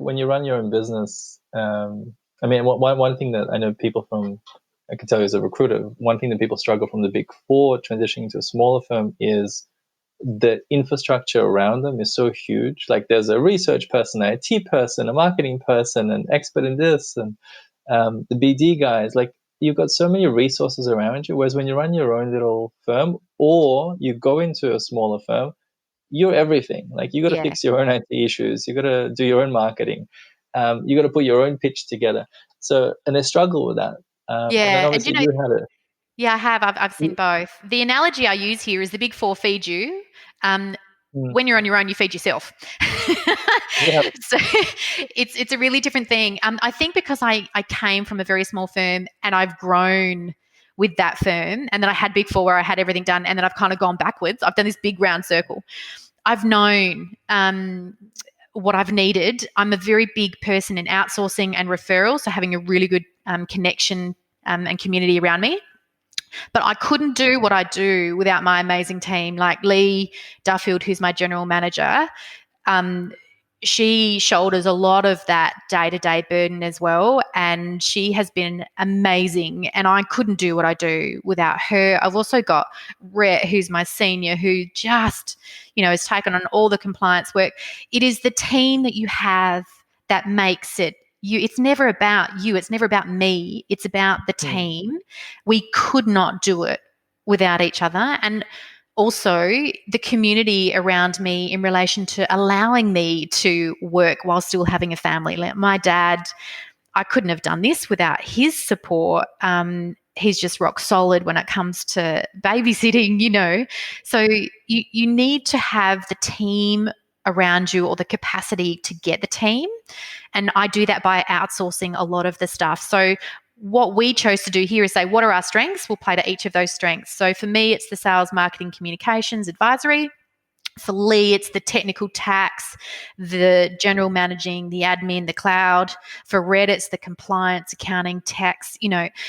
when you run your own business, I mean, one thing that I know people from, I can tell you as a recruiter, one thing that people struggle from the big four transitioning to a smaller firm is the infrastructure around them is so huge. Like there's a research person, an IT person, a marketing person, an expert in this, and the BD guys. Like you've got so many resources around you. Whereas when you run your own little firm or you go into a smaller firm, you're everything. Like you got to Yeah. fix your own IT issues. You got to do your own marketing. You got to put your own pitch together. So, and they struggle with that. And then Yeah. And obviously you had yeah, I have. I've seen it. both. The analogy I use here is the big four feed you. Um, Mm, when you're on your own, you feed yourself. yeah. So it's a really different thing. I think because I came from a very small firm and I've grown with that firm, and then I had big four where I had everything done, and then I've kind of gone backwards. I've done this big round circle. I've known what I've needed. I'm a very big person in outsourcing and referrals, so having a really good connection and community around me. But I couldn't do what I do without my amazing team, like Lee Duffield, who's my general manager. Um, she shoulders a lot of that day-to-day burden as well, and she has been amazing, and I couldn't do what I do without her. I've also got Rhett, who's my senior, who just, has taken on all the compliance work. It is the team that you have that makes it you. It's never about you. It's never about me. It's about the Mm, team. We could not do it without each other. And also the community around me in relation to allowing me to work while still having a family. Like my dad, I couldn't have done this without his support. He's just rock solid when it comes to babysitting. So you need to have the team around you or the capacity to get the team. And I do that by outsourcing a lot of the stuff. So what we chose to do here is say, what are our strengths? We'll play to each of those strengths. So for me, it's the sales, marketing, communications, advisory. For Lee, it's the technical tax, the general managing, the admin, the cloud. For Red, it's the compliance, accounting, tax,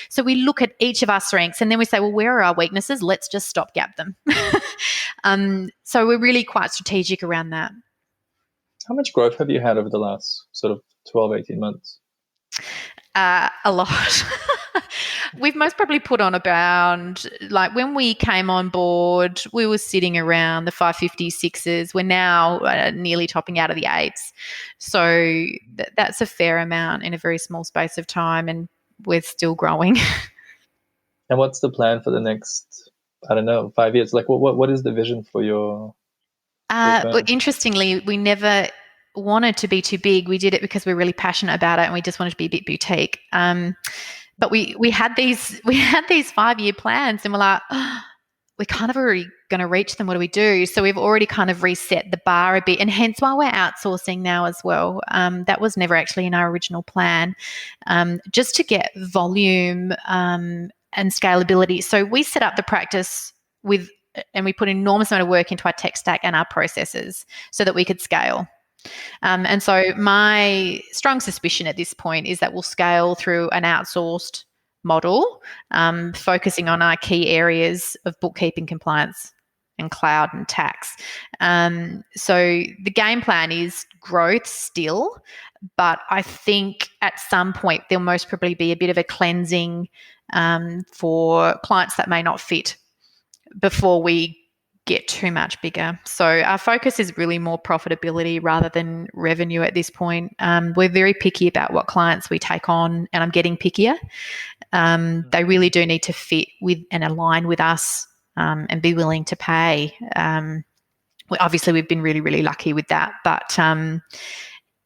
So we look at each of our strengths and then we say, well, where are our weaknesses? Let's just stopgap them. So we're really quite strategic around that. How much growth have you had over the last sort of 12, 18 months? A lot. We've most probably put on about, like when we came on board, we were sitting around the 556s. We're now nearly topping out of the eights. So that's a fair amount in a very small space of time, and we're still growing. And what's the plan for the next, I don't know, 5 years? Like what is the vision for your firm? Interestingly, we never wanted to be too big. We did it because we're really passionate about it and we just wanted to be a bit boutique. But we had these 5-year plans, and we're like, we're kind of already going to reach them. What do we do? So we've already kind of reset the bar a bit, and hence why we're outsourcing now as well. That was never actually in our original plan, just to get volume and scalability. So we set up the practice and we put an enormous amount of work into our tech stack and our processes so that we could scale. And so my strong suspicion at this point is that we'll scale through an outsourced model, focusing on our key areas of bookkeeping, compliance, and cloud and tax. So the game plan is growth still, but I think at some point there'll most probably be a bit of a cleansing for clients that may not fit before we get too much bigger. So our focus is really more profitability rather than revenue at this point. We're very picky about what clients we take on, and I'm getting pickier. They really do need to fit with and align with us and be willing to pay. Obviously, we've been really, really lucky with that. But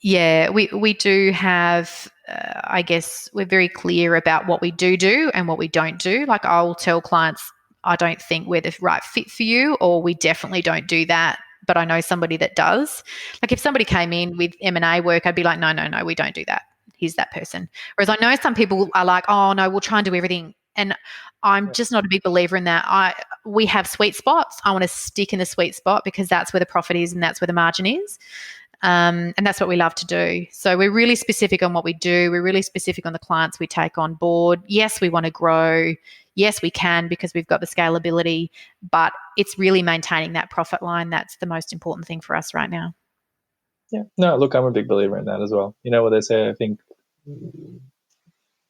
we do have, I guess, we're very clear about what we do and what we don't do. Like I'll tell clients, I don't think we're the right fit for you, or we definitely don't do that, but I know somebody that does. Like if somebody came in with M&A work, I'd be like, no, we don't do that. Here's that person. Whereas I know some people are like, oh, no, we'll try and do everything. And I'm just not a big believer in that. We have sweet spots. I want to stick in the sweet spot because that's where the profit is and that's where the margin is. And that's what we love to do. So we're really specific on what we do. We're really specific on the clients we take on board. Yes, we want to grow. Yes, we can because we've got the scalability, but it's really maintaining that profit line. That's the most important thing for us right now. Yeah. No, look, I'm a big believer in that as well. You know what they say? I think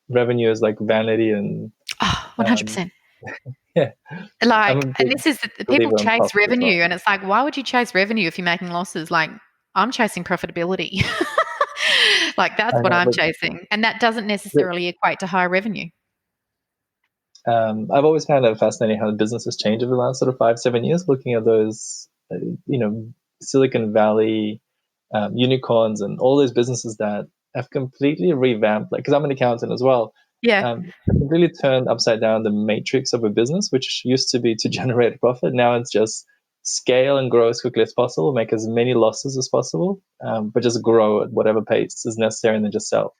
revenue is like vanity, and Oh, um, 100%. yeah, I'm Like, a and big this is people believer in chase profit as well. revenue, and it's like, why would you chase revenue if you're making losses? Like, I'm chasing profitability. Like, that's I what know, I'm but chasing, and that doesn't the, necessarily equate to higher revenue. I've always found it fascinating how the business has changed over the last sort of 5, 7 years. Looking at those, Silicon Valley unicorns and all those businesses that have completely revamped. Like, because I'm an accountant as well, Yeah. have completely turned upside down the matrix of a business, which used to be to generate profit. Now it's just scale and grow as quickly as possible, make as many losses as possible, but just grow at whatever pace is necessary, and then just sell.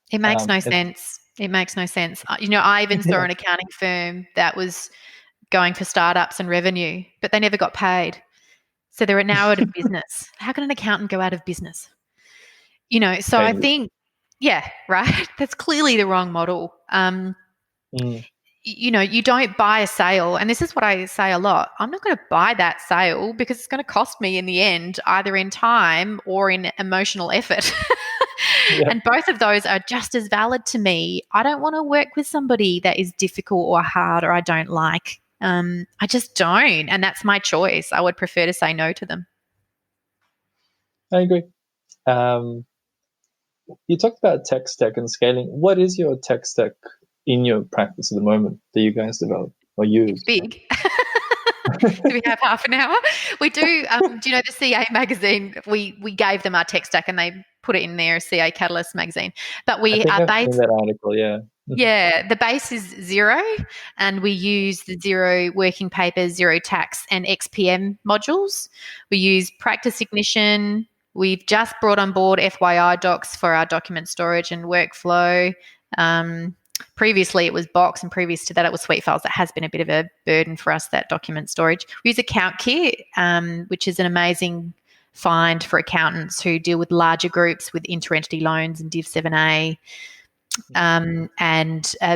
It makes no It's sense. It makes no sense. I even saw yeah, an accounting firm that was going for startups and revenue, but they never got paid. So they're now out of business. How can an accountant go out of business? So I crazy. think, yeah, right. That's clearly the wrong model. Mm, You don't buy a sale. And this is what I say a lot. I'm not going to buy that sale because it's going to cost me in the end, either in time or in emotional effort. yeah, And both of those are just as valid to me. I don't want to work with somebody that is difficult or hard or I don't like. I just don't. And that's my choice. I would prefer to say no to them. I agree. Um, you talked about tech stack and scaling. What is your tech stack in your practice at the moment that you guys develop or It's use? big. Do we have half an hour? We do. Do you know the CA magazine? We gave them our tech stack and they put it in their CA Catalyst magazine. But I we think our I've seen base, that article. Yeah. yeah, the base is Xero, and we use the Xero working papers, Xero tax, and XPM modules. We use Practice Ignition. We've just brought on board FYI docs for our document storage and workflow. Previously, it was Box, and previous to that, it was Sweet Files. That has been a bit of a burden for us, that document storage. We use Account Kit, which is an amazing find for accountants who deal with larger groups with inter-entity loans and Div 7A. And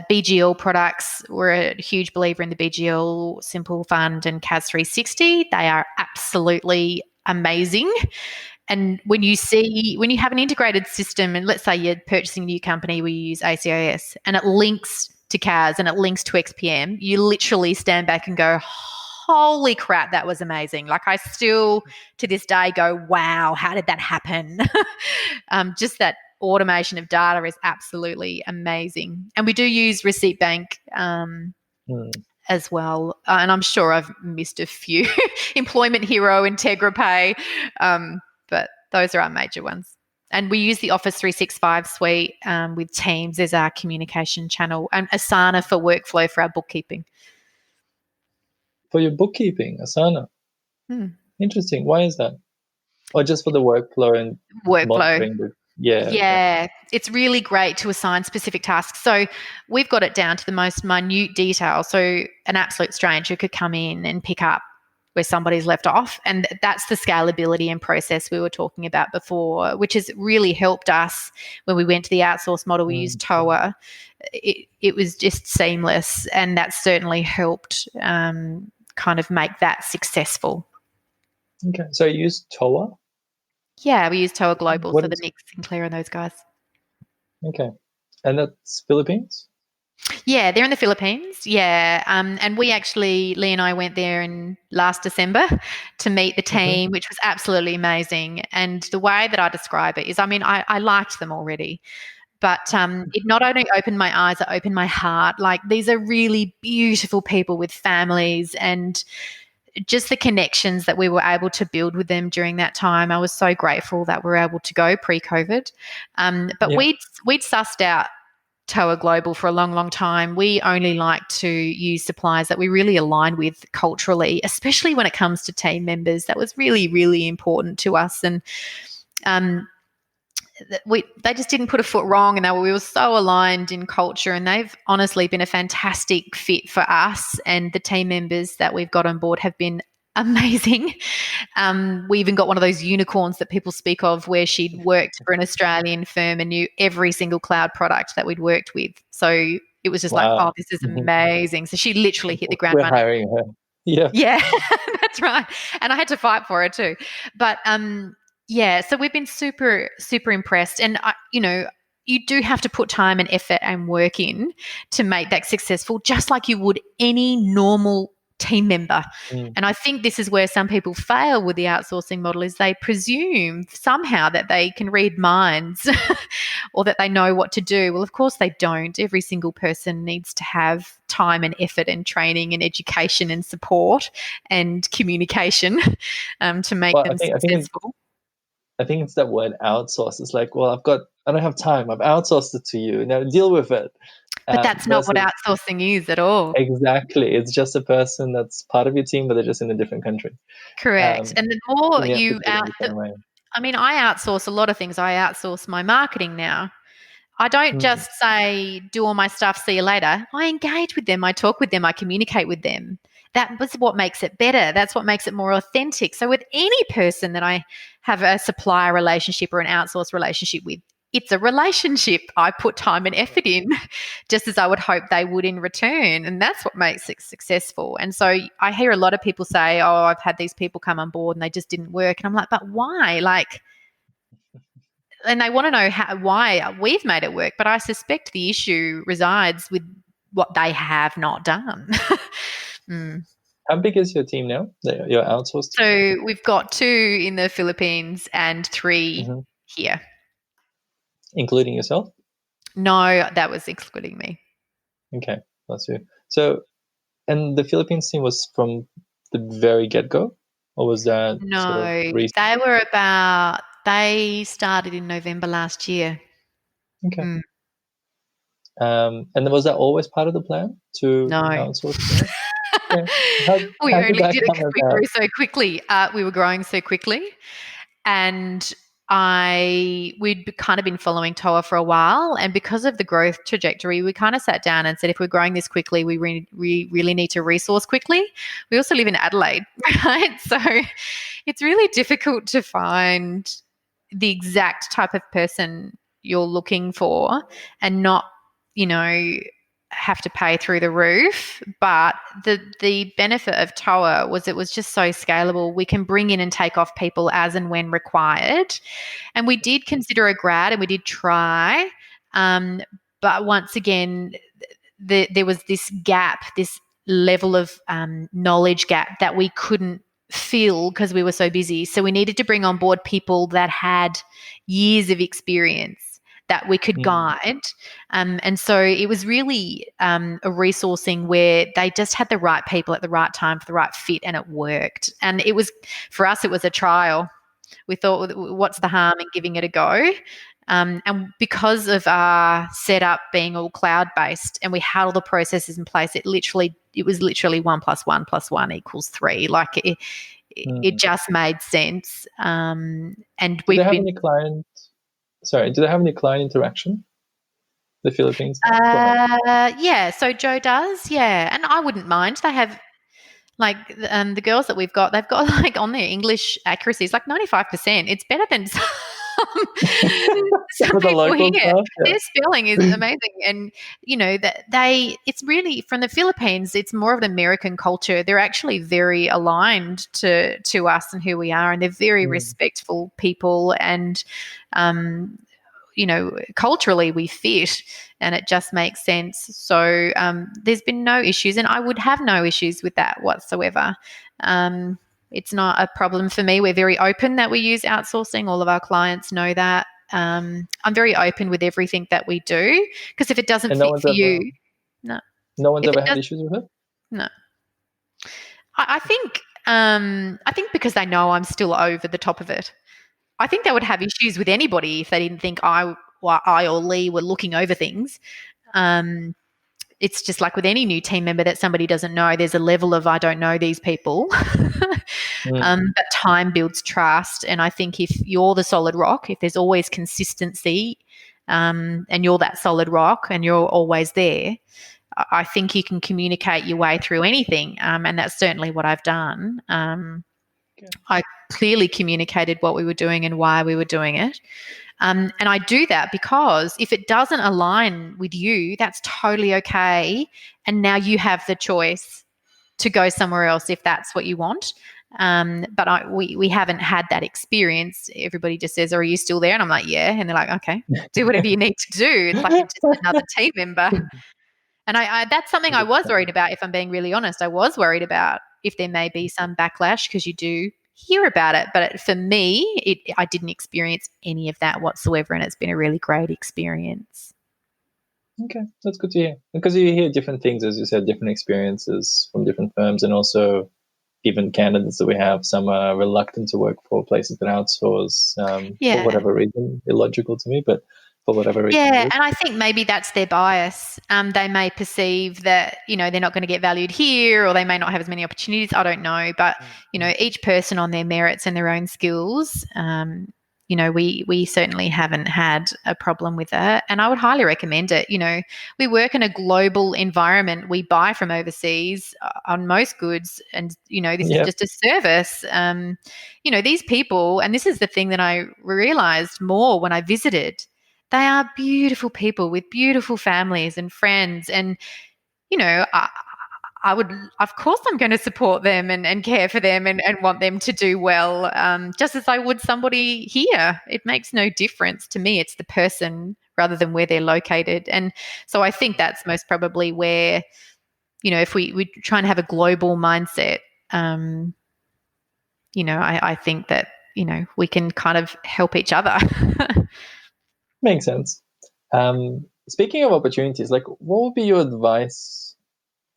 BGL products, we're a huge believer in the BGL Simple Fund and CAS 360. They are absolutely amazing. And when you have an integrated system, and let's say you're purchasing a new company, we use ACOS, and it links to CAS and it links to XPM, you literally stand back and go, holy crap, that was amazing. Like, I still to this day go, wow, how did that happen? Just that automation of data is absolutely amazing. And we do use Receipt Bank as well. And I'm sure I've missed a few. Employment Hero, IntegraPay, but those are our major ones. And we use the Office 365 suite with Teams as our communication channel, and Asana for workflow for our bookkeeping. For your bookkeeping, Asana. Interesting. Why is that? Or just for the workflow and Workflow. monitoring the yeah. Yeah, it's really great to assign specific tasks. So we've got it down to the most minute detail. So an absolute stranger could come in and pick up where somebody's left off. And that's the scalability and process we were talking about before, which has really helped us when we went to the outsource model. We used TOA. It was just seamless, and that certainly helped kind of make that successful. Okay. So you use TOA? Yeah, we use TOA Global, What so the is Nick Sinclair and those guys. okay. And that's Philippines? Yeah, they're in the Philippines. Yeah. And we actually, Lee and I went there in last December to meet the team, which was absolutely amazing. And the way that I describe it is, I liked them already, but it not only opened my eyes, it opened my heart. Like, these are really beautiful people with families, and just the connections that we were able to build with them during that time. I was so grateful that we were able to go pre-COVID. But Yeah. we'd sussed out TOA Global for a long, long time. We only like to use suppliers that we really align with culturally, especially when it comes to team members. That was really, really important to us. And they just didn't put a foot wrong, and we were so aligned in culture, and they've honestly been a fantastic fit for us, and the team members that we've got on board have been amazing. We even got one of those unicorns that people speak of, where she'd worked for an Australian firm and knew every single cloud product that we'd worked with. So it was just like, oh, Wow. this is amazing. So she literally hit the ground We're running. hiring her. Yeah. Yeah, that's right. And I had to fight for her too. But Yeah, so we've been super, super impressed. And, you do have to put time and effort and work in to make that successful, just like you would any normal team member. Mm. And I think this is where some people fail with the outsourcing model is they presume somehow that they can read minds or that they know what to do. Well, of course they don't. Every single person needs to have time and effort and training and education and support and communication to make Well, them successful. I think it's that word outsource. It's like, well, I don't have time. I've outsourced it to you. Now deal with it. But that's not what Versus outsourcing is at all. exactly, it's just a person that's part of your team, but they're just in a different country. Correct. And the more And you have to treat them the same way. I outsource a lot of things. I outsource my marketing now. I don't Mm. just say, do all my stuff, see you later. I engage with them. I talk with them. I communicate with them. That was what makes it better. That's what makes it more authentic. So with any person that I have a supplier relationship or an outsource relationship with, it's a relationship. I put time and effort in, just as I would hope they would in return. And that's what makes it successful. And so I hear a lot of people say, oh, I've had these people come on board and they just didn't work. And I'm like, but why? Like, and they want to know why we've made it work. But I suspect the issue resides with what they have not done. Mm. How big is your team now? Your outsourced team? So we've got 2 in the Philippines and 3 Hmm. here. Including yourself? No, that was excluding me. Okay, that's you. So, and the Philippines team was from the very get-go, or was that sort of No, recent? they started in November last year. Okay. Mm. And then was that always part of the plan to No. outsource that? Yeah. We How did only that did it come because we about? grew so quickly. We were growing so quickly. And we'd kind of been following TOA for a while. And because of the growth trajectory, we kind of sat down and said, if we're growing this quickly, we really need to resource quickly. We also live in Adelaide, right? So it's really difficult to find the exact type of person you're looking for and not, you know, have to pay through the roof. But the benefit of TOA was it was just so scalable. We can bring in and take off people as and when required. And we did consider a grad and we did try. But once again, there was this gap, this level of knowledge gap that we couldn't fill because we were so busy. So we needed to bring on board people that had years of experience that we could guide. And so it was really a resourcing where they just had the right people at the right time for the right fit and it worked. And it was, for us, it was a trial. We thought, what's the harm in giving it a go? And because of our setup being all cloud-based and we had all the processes in place, it was literally 1 + 1 + 1 = 3. Like it just made sense. And Do they we've have been any client? Sorry, do they have any client interaction? The Philippines team? Yeah, so Joe does, yeah, and I wouldn't mind. They have like the girls that we've got, they've got like on their English accuracy is like 95%. It's better than some, Some some of the people local here. stuff, yeah. Their spelling is amazing, and that it's really from the Philippines. It's more of an American culture. They're actually very aligned to us and who we are, and they're very respectful people and. Culturally we fit and it just makes sense. So there's been no issues and I would have no issues with that whatsoever. It's not a problem for me. We're very open that we use outsourcing. All of our clients know that. I'm very open with everything that we do because if it doesn't And fit for you, no. no one's If it ever had does, issues with it? no. I think because they know I'm still over the top of it. I think they would have issues with anybody if they didn't think I or Lee were looking over things. It's just like with any new team member that somebody doesn't know, there's a level of I don't know these people. But time builds trust. And I think if you're the solid rock, if there's always consistency and you're that solid rock and you're always there, I think you can communicate your way through anything. And that's certainly what I've done. I clearly communicated what we were doing and why we were doing it. And I do that because if it doesn't align with you, that's totally okay. And now you have the choice to go somewhere else if that's what you want. But we haven't had that experience. Everybody just says, "Are you still there?" And I'm like, "Yeah." And they're like, "Okay, do whatever you need to do." It's like it's just another team member. And I that's something I was worried about, if I'm being really honest. I was worried about if there may be some backlash, because you do hear about it. But for me, I didn't experience any of that whatsoever, and it's been a really great experience. Okay, that's good to hear. Because you hear different things, as you said, different experiences from different firms, and also even candidates that we have. Some are reluctant to work for places that outsource for Yeah. whatever reason. Illogical to me, but for whatever reason it Yeah, is. and I think maybe that's their bias. They may perceive that, they're not going to get valued here, or they may not have as many opportunities. I don't know. But, each person on their merits and their own skills, we certainly haven't had a problem with that. And I would highly recommend it. We work in a global environment. We buy from overseas on most goods. And, this is Yep. just a service. These people, and this is the thing that I realized more when I visited, they are beautiful people with beautiful families and friends. And, I would, of course, I'm going to support them and care for them and want them to do well, just as I would somebody here. It makes no difference to me. It's the person rather than where they're located. And so I think that's most probably where, if we try and have a global mindset, I think that, we can kind of help each other. Makes sense. Speaking of opportunities, like, what would be your advice?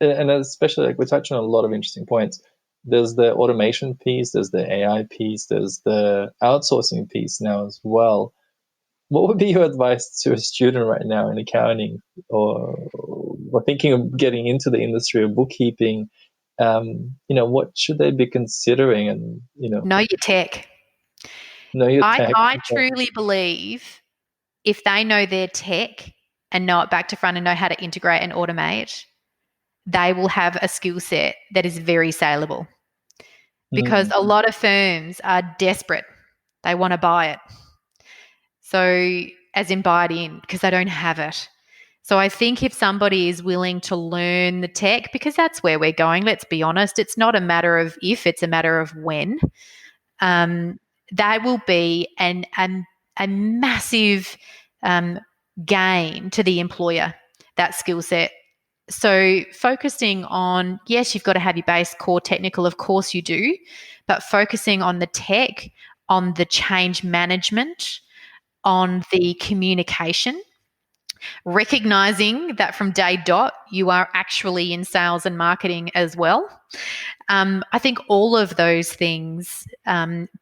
And especially, like, we're touching on a lot of interesting points. There's the automation piece, there's the AI piece, there's the outsourcing piece now as well. What would be your advice to a student right now in accounting, or thinking of getting into the industry of bookkeeping? What should they be considering? And Know your tech. know your I, tech. I truly believe if they know their tech and know it back to front and know how to integrate and automate, they will have a skill set that is very saleable, because a lot of firms are desperate. They want to buy it. So, as in buy it in, because they don't have it. So I think if somebody is willing to learn the tech, because that's where we're going, let's be honest, it's not a matter of if, it's a matter of when. That will be a massive gain to the employer, that skill set. So focusing on, yes, you've got to have your base core technical, of course you do, but focusing on the tech, on the change management, on the communication, recognizing that from day dot, you are actually in sales and marketing as well. I think all of those things,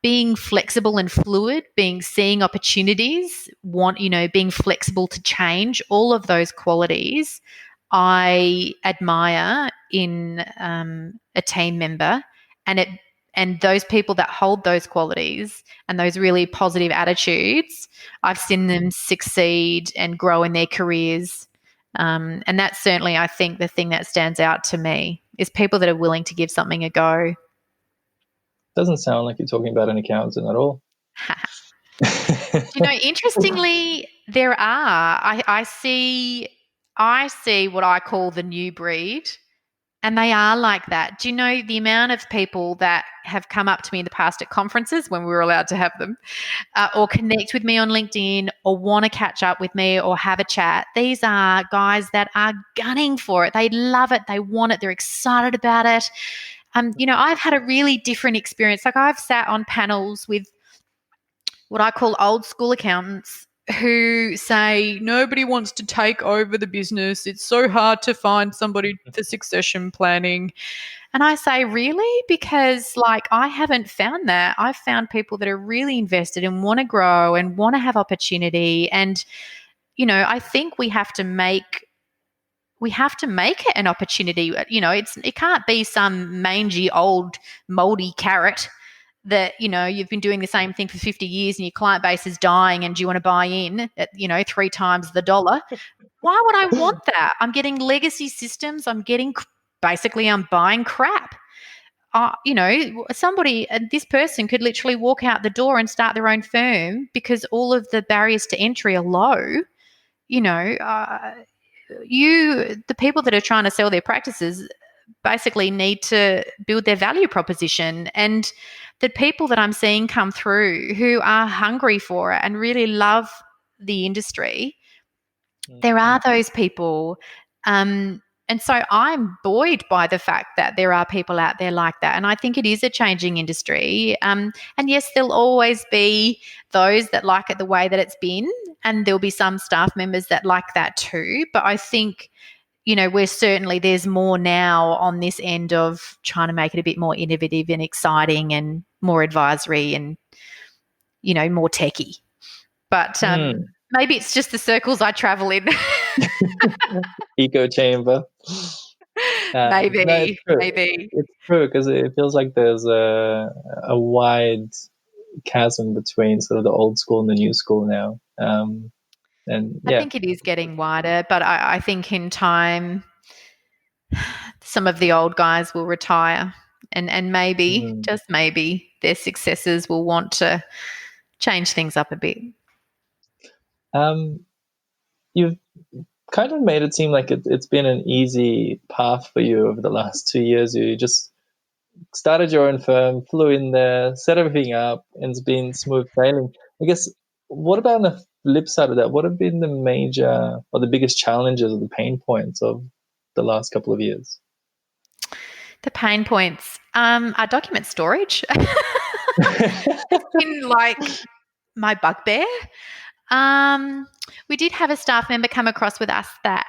being flexible and fluid, seeing opportunities, being flexible to change, all of those qualities I admire in a team member, and those people that hold those qualities and those really positive attitudes, I've seen them succeed and grow in their careers. And that's certainly, I think, the thing that stands out to me is people that are willing to give something a go. Doesn't sound like you're talking about an accountant at all. Interestingly, there are. I see what I call the new breed, and they are like that. Do you know the amount of people that have come up to me in the past at conferences when we were allowed to have them, or connect with me on LinkedIn, or want to catch up with me or have a chat? These are guys that are gunning for it. They love it. They want it. They're excited about it. I've had a really different experience. Like, I've sat on panels with what I call old school accountants who say nobody wants to take over the business. It's so hard to find somebody for succession planning. And I say, really? Because, like, I haven't found that. I've found people that are really invested and want to grow and want to have opportunity. And, I think we have to make it an opportunity. It can't be some mangy old moldy carrot that, you've been doing the same thing for 50 years and your client base is dying and you want to buy in at, 3 times the dollar. Why would I want that? I'm getting legacy systems. I'm buying crap. This person could literally walk out the door and start their own firm because all of the barriers to entry are low. The people that are trying to sell their practices, basically need to build their value proposition. And the people that I'm seeing come through who are hungry for it and really love the industry, there are those people. And so I'm buoyed by the fact that there are people out there like that. And I think it is a changing industry. And yes, there'll always be those that like it the way that it's been. And there'll be some staff members that like that too. But I think, there's more now on this end of trying to make it a bit more innovative and exciting and more advisory and, more techie. But maybe it's just the circles I travel in. Echo chamber. Maybe, no, it's true. maybe. It's true because it feels like there's a wide chasm between sort of the old school and the new school now. I think it is getting wider, but I think in time, some of the old guys will retire, and maybe, just maybe, their successors will want to change things up a bit. You've kind of made it seem like it's been an easy path for you over the last 2 years. You just started your own firm, flew in there, set everything up, and it's been smooth sailing. I guess, what about on the flip side of that? What have been the major or the biggest challenges or the pain points of the last couple of years? The pain points are document storage. It's been like my bugbear. We did have a staff member come across with us that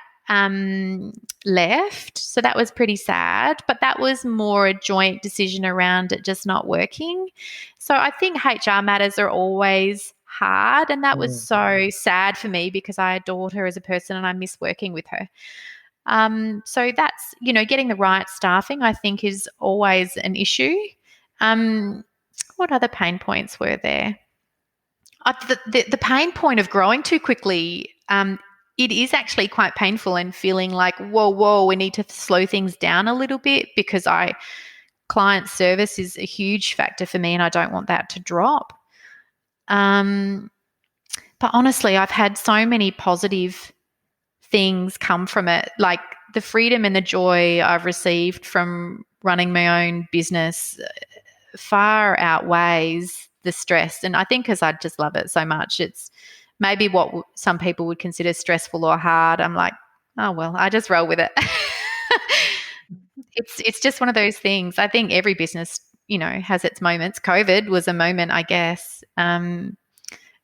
left, so that was pretty sad, but that was more a joint decision around it just not working. So I think HR matters are always hard, and that was so sad for me because I adored her as a person and I miss working with her. So that's, getting the right staffing, I think, is always an issue. What other pain points were there? The pain point of growing too quickly, it is actually quite painful and feeling like, whoa, we need to slow things down a little bit because client service is a huge factor for me and I don't want that to drop. But honestly, I've had so many positive things come from it, like the freedom and the joy I've received from running my own business far outweighs the stress. And I think because I just love it so much, it's maybe what some people would consider stressful or hard. I'm like, oh, well, I just roll with it. It's just one of those things. I think every business, has its moments. COVID was a moment, I guess,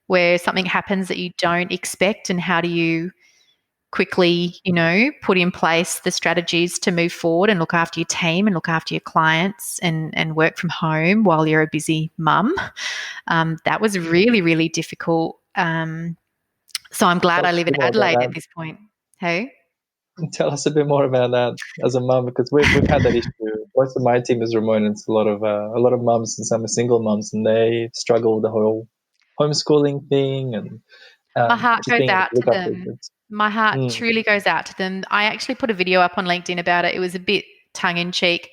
where something happens that you don't expect, and how do you quickly, put in place the strategies to move forward and look after your team and look after your clients and work from home while you're a busy mum. That was really, really difficult. So I'm glad I live in Adelaide at this point. Hey? Tell us a bit more about that as a mum, because we've had that issue. Most of my team is remote, and it's a lot of mums, and some are single mums, and they struggle with the whole homeschooling thing. And my heart goes out to them. Kids. My heart truly goes out to them. I actually put a video up on LinkedIn about it. It was a bit tongue-in-cheek.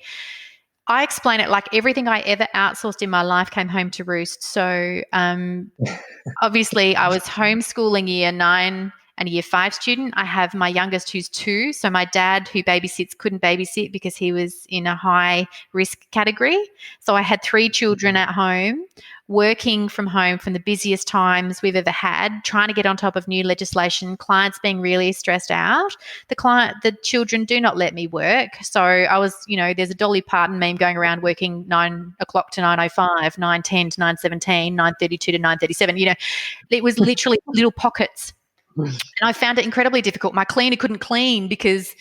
I explain it like everything I ever outsourced in my life came home to roost. So obviously I was homeschooling year 9 and a year 5 student. I have my youngest who's 2. So my dad, who babysits, couldn't babysit because he was in a high risk category. So I had 3 children at home, working from home from the busiest times we've ever had, trying to get on top of new legislation, clients being really stressed out. The children do not let me work. So I was, there's a Dolly Parton meme going around, working 9 o'clock to 9:05, 9:10 to 9:17, 9:32 to 9:37. It was literally little pockets. And I found it incredibly difficult. My cleaner couldn't clean because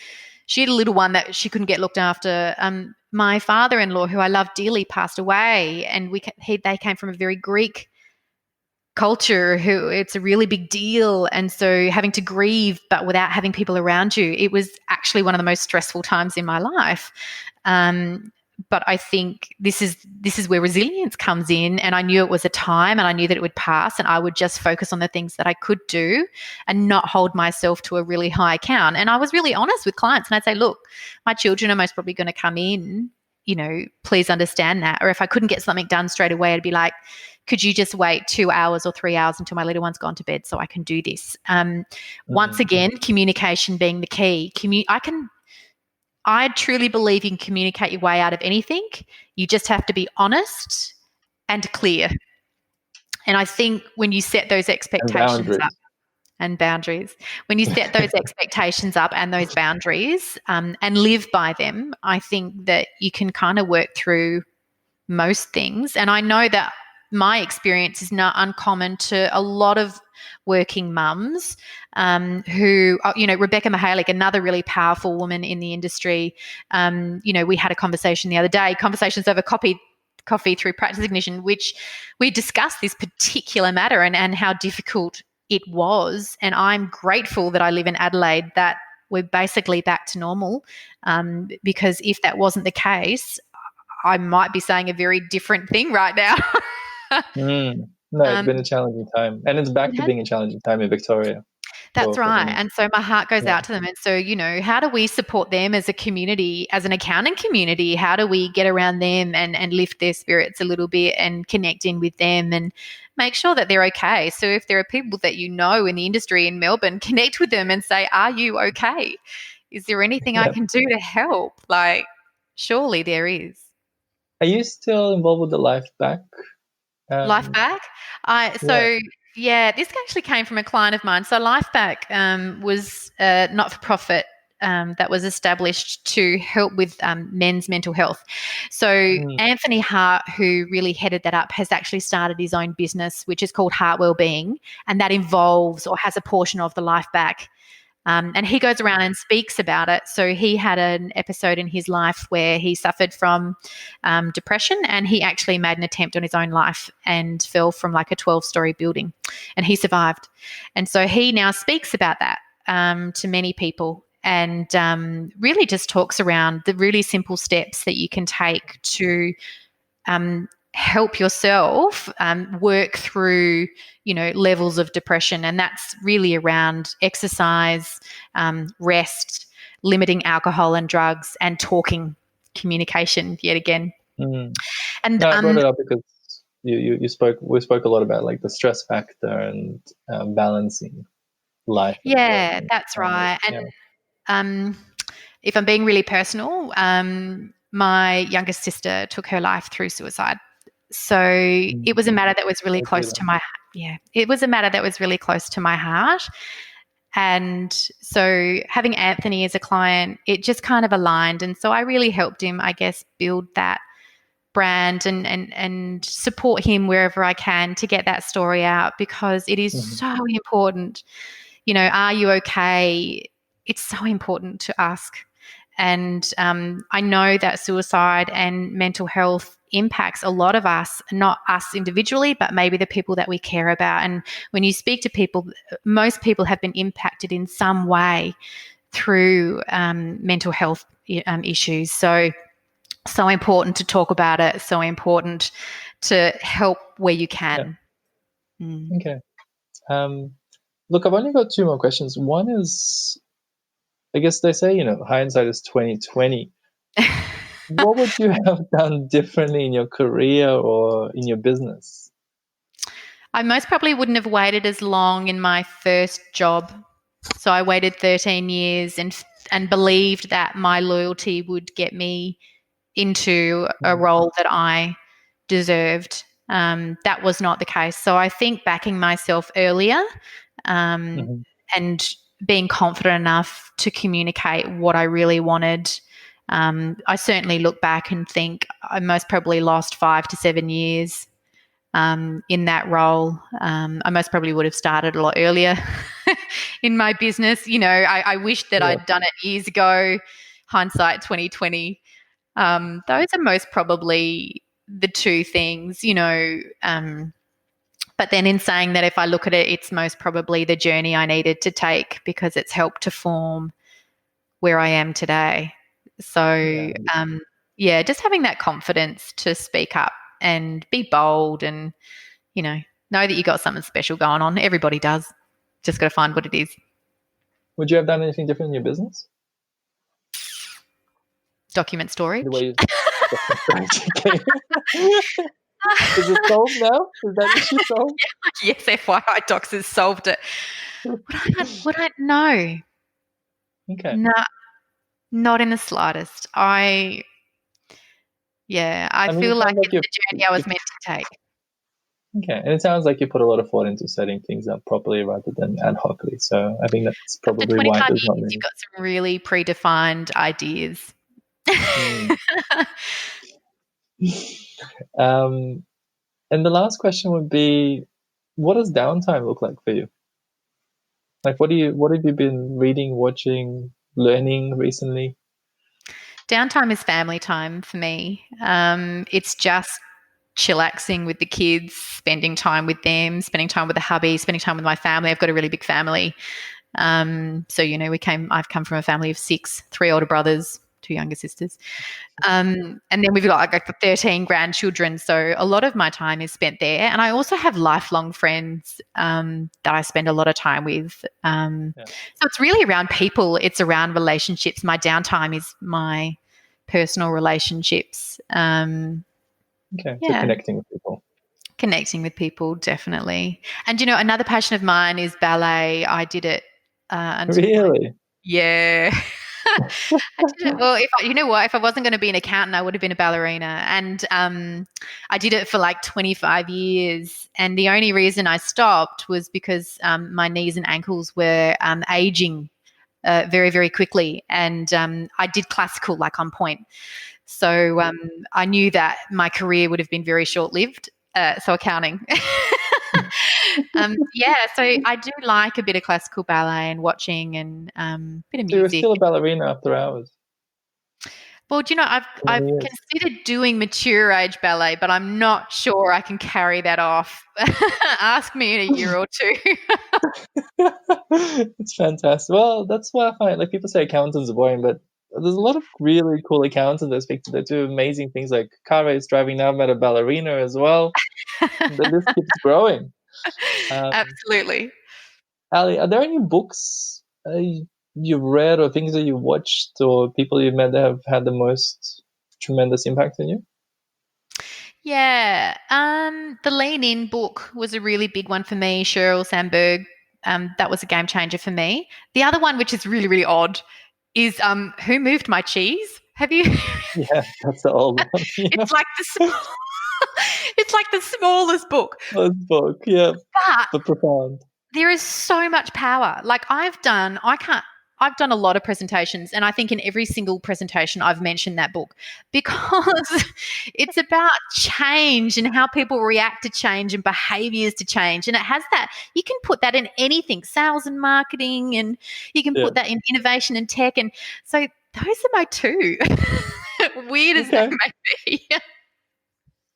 she had a little one that she couldn't get looked after. My father-in-law, who I love dearly, passed away, and they came from a very Greek culture. It's a really big deal, and so having to grieve, but without having people around you, it was actually one of the most stressful times in my life. But I think this is where resilience comes in, and I knew it was a time, and I knew that it would pass, and I would just focus on the things that I could do and not hold myself to a really high count. And I was really honest with clients, and I'd say, look, my children are most probably going to come in, please understand that. Or if I couldn't get something done straight away, I'd be like, could you just wait 2 hours or 3 hours until my little one's gone to bed so I can do this? Once again, communication being the key. I truly believe you can communicate your way out of anything. You just have to be honest and clear. And I think when you set those And expectations up boundaries. and boundaries, when you set those expectations up and those boundaries and live by them, I think that you can kind of work through most things. And I know that my experience is not uncommon to a lot of working mums who, Rebecca Mahalik, another really powerful woman in the industry. We had a conversation the other day, conversations over coffee through practice ignition, which we discussed this particular matter and how difficult it was. And I'm grateful that I live in Adelaide, that we're basically back to normal, because if that wasn't the case, I might be saying a very different thing right now. No, it's been a challenging time. And it's back to being a challenging time in Victoria. That's For right. them. And so my heart goes out to them. And so, how do we support them as a community, as an accounting community? How do we get around them and lift their spirits a little bit and connect in with them and make sure that they're okay? So if there are people that in the industry in Melbourne, connect with them and say, are you okay? Is there anything I can do to help? Like, surely there is. Are you still involved with the Life Back? Life Back? This actually came from a client of mine. So Life Back was a not-for-profit that was established to help with men's mental health. So Anthony Hart, who really headed that up, has actually started his own business, which is called Heart Wellbeing, and that involves or has a portion of the Life Back. And he goes around and speaks about it. So he had an episode in his life where he suffered from depression, and he actually made an attempt on his own life and fell from like a 12-story building, and he survived. And so he now speaks about that to many people, and really just talks around the really simple steps that you can take to help yourself work through, levels of depression. And that's really around exercise, rest, limiting alcohol and drugs, and talking, communication yet again. And I brought it up because we spoke a lot about like the stress factor and balancing life. Yeah, that's right. And if I'm being really personal, my youngest sister took her life through suicide. So it was a matter that was really close to my heart. Yeah, it was a matter that was really close to my heart. And so having Anthony as a client, it just kind of aligned. And so I really helped him, I guess, build that brand and support him wherever I can to get that story out, because it is so important. Are you okay? It's so important to ask. And I know that suicide and mental health impacts a lot of us, not us individually, but maybe the people that we care about. And when you speak to people, most people have been impacted in some way through mental health issues. So important to talk about it, so important to help where you can. Yeah. Okay. Look, I've only got two more questions. One is, I guess they say, hindsight is 20/20. What would you have done differently in your career or in your business? I most probably wouldn't have waited as long in my first job. So I waited 13 years and believed that my loyalty would get me into a role that I deserved. That was not the case. So I think backing myself earlier and being confident enough to communicate what I really wanted. I certainly look back and think I most probably lost 5 to 7 years in that role. I most probably would have started a lot earlier in my business. I wish that I'd done it years ago. Hindsight 20/20. Those are most probably the two things, but then in saying that, if I look at it, it's most probably the journey I needed to take, because it's helped to form where I am today. So, just having that confidence to speak up and be bold and, know that you got something special going on. Everybody does. Just got to find what it is. Would you have done anything different in your business? Document storage. The way you Is it solved now? Is that issue solved? Yes, FYI Docs has solved it. Would I know? Okay. No. Not in the slightest. I I mean, feel it like sounds like it's the journey I was meant to take. okay, and it sounds like you put a lot of thought into setting things up properly rather than ad hocly. So I think that's After probably why 25 there's not years, you've many. got some really predefined ideas. Hmm. Um, and the last question would be, what does downtime look like for you? Like, what have you been reading, watching, learning recently? Downtime is family time for me. It's just chillaxing with the kids, spending time with them, spending time with the hubby, spending time with my family. I've got a really big family. So I've come from a family of six, three older brothers, two younger sisters. And then we've got like 13 grandchildren. So a lot of my time is spent there. And I also have lifelong friends that I spend a lot of time with. Yeah. So it's really around people. It's around relationships. My downtime is my personal relationships. Okay, so Yeah, connecting with people. connecting with people, definitely. And, another passion of mine is ballet. I did it until Really? yeah. I did it. Well, if I wasn't going to be an accountant, I would have been a ballerina. And I did it for like 25 years. And the only reason I stopped was because my knees and ankles were aging very, very quickly. And I did classical like on point. So I knew that my career would have been very short lived. So accounting. So I do like a bit of classical ballet and watching and a bit of So you're music. still a ballerina after hours? Well, I've Yes. considered doing mature age ballet, but I'm not sure I can carry that off. Ask me in a year or two. It's fantastic. Well, that's why I find like people say accountants are boring, but there's a lot of really cool accountants I speak to that do amazing things like car race driving. Now I've met a ballerina as well. The list keeps growing. Um, Absolutely. Ali, are there any books you've read or things that you watched or people you've met that have had the most tremendous impact on you? Yeah. The Lean In book was a really big one for me. Sheryl Sandberg. That was a game changer for me. The other one, which is really, really odd, is Who Moved My Cheese? Have you? Yeah, that's the old one. Yeah, It's like it's like the smallest book, first book. Yeah, but but profound. there is so much power. Like I've done a lot of presentations, and I think in every single presentation I've mentioned that book because it's about change and how people react to change and behaviors to change. And it has that, you can put that in anything, sales and marketing, and you can Yeah. put that in innovation and tech. And so those are my two. Weird as that Okay. may be.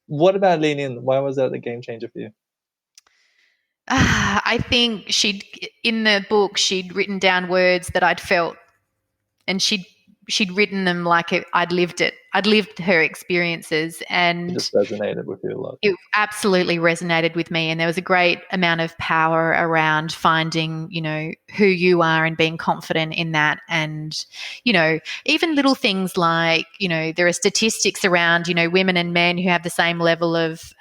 What about Lean In? Why was that a game changer for you? I think in the book, she'd written down words that I'd felt, and she'd written them like I'd lived it. I'd lived her experiences, It and just resonated with you a lot. it absolutely resonated with me. And there was a great amount of power around finding, who you are and being confident in that. And, even little things like, there are statistics around, women and men who have the same level of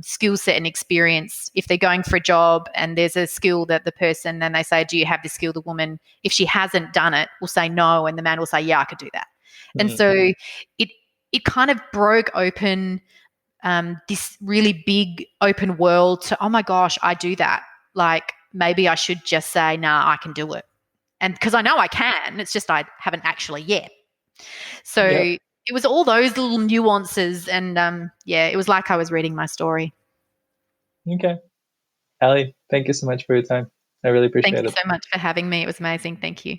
skill set and experience. If they're going for a job and there's a skill that the person, then they say, do you have this skill? The woman, if she hasn't done it, will say no. And the man will say, yeah, I could do that. And Mm. so it kind of broke open this really big open world to, oh my gosh, I do that. Like maybe I should just say, nah, I can do it. And because I know I can, it's just I haven't actually yet. So Yeah. it was all those little nuances. And it was like I was reading my story. Okay. Ali, thank you so much for your time. I really Thank appreciate you it. so much for having me. It was amazing. Thank you.